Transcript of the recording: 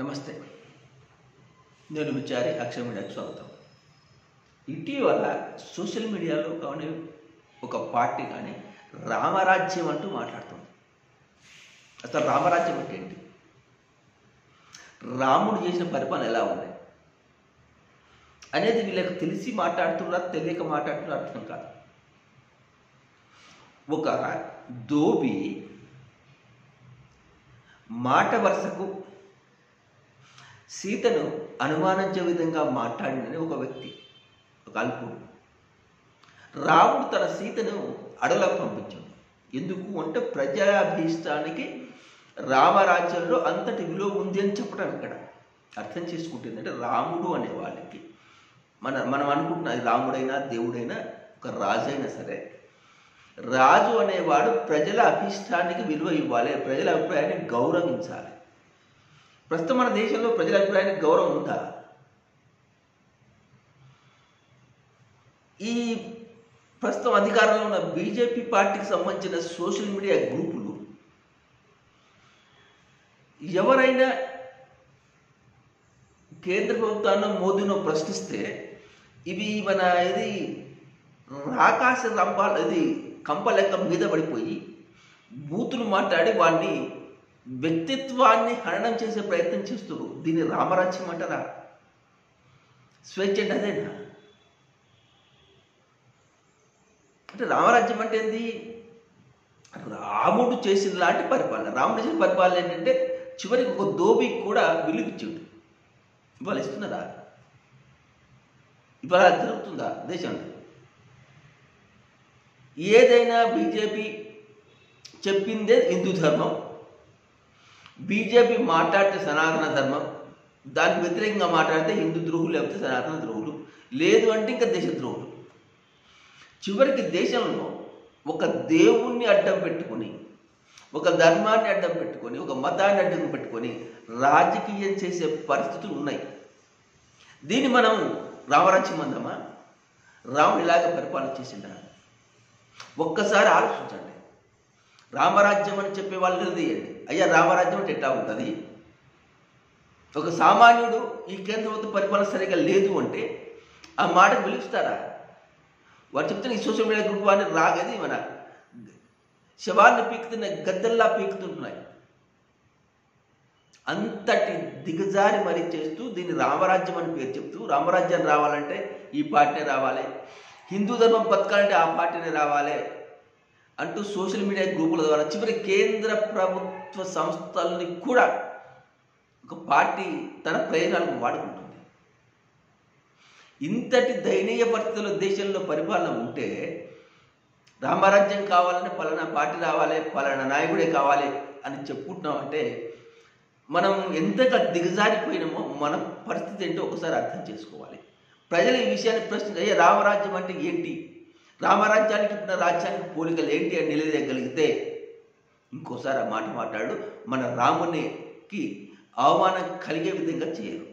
నమస్తే. నేను విచారి అక్షర మీడియాకు స్వాగతం. ఇటీవల సోషల్ మీడియాలో కానీ ఒక పార్టీ కానీ రామరాజ్యం అంటూ మాట్లాడుతుంది. అసలు రామరాజ్యం అంటే ఏంటి? రాముడు చేసిన పరిపాలన ఎలా ఉంది అనేది వీళ్ళకి తెలిసి మాట్లాడుతున్నారు, తెలియక మాట్లాడుతున్నారు అర్థం కాదు. ఒక దోబి మాట వరుసకు సీతను అనుమానించే విధంగా మాట్లాడినని ఒక వ్యక్తి, ఒక అల్పుడు. రాముడు తన సీతను అడవులకు పంపించాడు. ఎందుకు అంటే ప్రజాభీష్టానికి రామరాజ్యంలో అంతటి విలువ ఉంది అని చెప్పడం ఇక్కడ అర్థం చేసుకుంటుంది. అంటే రాముడు అనే వాళ్ళకి మనం అనుకుంటున్న రాముడైనా దేవుడైనా ఒక రాజు అయినా సరే, రాజు అనేవాడు ప్రజల అభీష్టానికి విలువ ఇవ్వాలి, ప్రజల అభిప్రాయాన్ని గౌరవించాలి. ప్రస్తుతం మన దేశంలో ప్రజల అభిప్రాయానికి గౌరవం ఉందా? ఈ ప్రస్తుతం అధికారంలో ఉన్న బీజేపీ పార్టీకి సంబంధించిన సోషల్ మీడియా గ్రూపులు ఎవరైనా కేంద్ర ప్రభుత్వాన్ని మోదీనో ప్రశ్నిస్తే ఇవి ఇది ఆకాశ రంపాలు, ఇది కంప లెక్క మీద పడిపోయి బూతులు మాట్లాడి వాడిని వ్యక్తిత్వాన్ని హననం చేసే ప్రయత్నం చేస్తారు. దీన్ని రామరాజ్యం అంటారా? స్వేచ్ఛ అంటే అదేనా? అంటే రామరాజ్యం అంటే ఏంది? రాముడు చేసిన లాంటి పరిపాలన. రాముడు చేసిన పరిపాలన ఏంటంటే చివరికి ఒక దోబికి కూడా విలువిచ్చాడు. ఇవాళ ఇస్తున్నారా? ఇవాళ జరుగుతుందా దేశంలో? ఏదైనా బీజేపీ చెప్పిందే హిందూ ధర్మం, బీజేపీ మాట్లాడితే సనాతన ధర్మం, దానికి వ్యతిరేకంగా మాట్లాడితే హిందూ ద్రోహులు, లేకపోతే సనాతన ద్రోహులు, లేదు అంటే ఇంకా దేశద్రోహులు. చివరికి దేశంలో ఒక దేవుణ్ణి అడ్డం పెట్టుకొని, ఒక ధర్మాన్ని అడ్డం పెట్టుకొని, ఒక మతాన్ని అడ్డం పెట్టుకొని రాజకీయం చేసే పరిస్థితులు ఉన్నాయి. దీన్ని మనం రామరాజ్యం అందామా? రాముడు ఇలాగ పరిపాలన చేసిందా? ఒక్కసారి ఆలోచించండి. రామరాజ్యం అని చెప్పే వాళ్ళు నిలదీయండి. అయ్యా రామరాజ్యం అంటే ఎట్లా ఉంటుంది? ఒక సామాన్యుడు ఈ కేంద్ర ప్రభుత్వ పరిపాలన సరిగా లేదు అంటే ఆ మాటకు పిలుస్తారా? వారు చెప్తున్న ఈ సోషల్ మీడియా గ్రూప్ వాడిని రాగది మన శవాన్ని పీకుతున్న గద్దల్లా పీకుతుంటున్నాయి. అంతటి దిగజారి మరీ చేస్తూ దీన్ని రామరాజ్యం అని పేరు చెప్తూ, రామరాజ్యాన్ని రావాలంటే ఈ పార్టీ రావాలి, హిందూ ధర్మం బతకాలంటే ఆ పార్టీనే రావాలి అంటూ సోషల్ మీడియా గ్రూపుల ద్వారా చివరి కేంద్ర ప్రభుత్వ సంస్థల్ని కూడా ఒక పార్టీ తన ప్రయోజనాలకు వాడుకుంటుంది. ఇంతటి దయనీయ పరిస్థితుల్లో దేశంలో పరిపాలన ఉంటే రామరాజ్యం కావాలని పలానా పార్టీ రావాలి, పలానా నాయకుడే కావాలి అని చెప్పుకుంటున్నామంటే మనం ఎంతగా దిగజారిపోయినామో మన పరిస్థితి ఏంటో ఒకసారి అర్థం చేసుకోవాలి. ప్రజలు ఈ విషయాన్ని ప్రశ్నించే రామరాజ్యం అంటే ఏంటి, రామరాజ్యానికి ఇప్పుడు రాజ్యానికి పోలికలు ఏంటి అని నిలదీయగలిగితే ఇంకోసారి ఆ మాట మాట్లాడు మన రామునికి అవమానం కలిగే విధంగా చేయరు.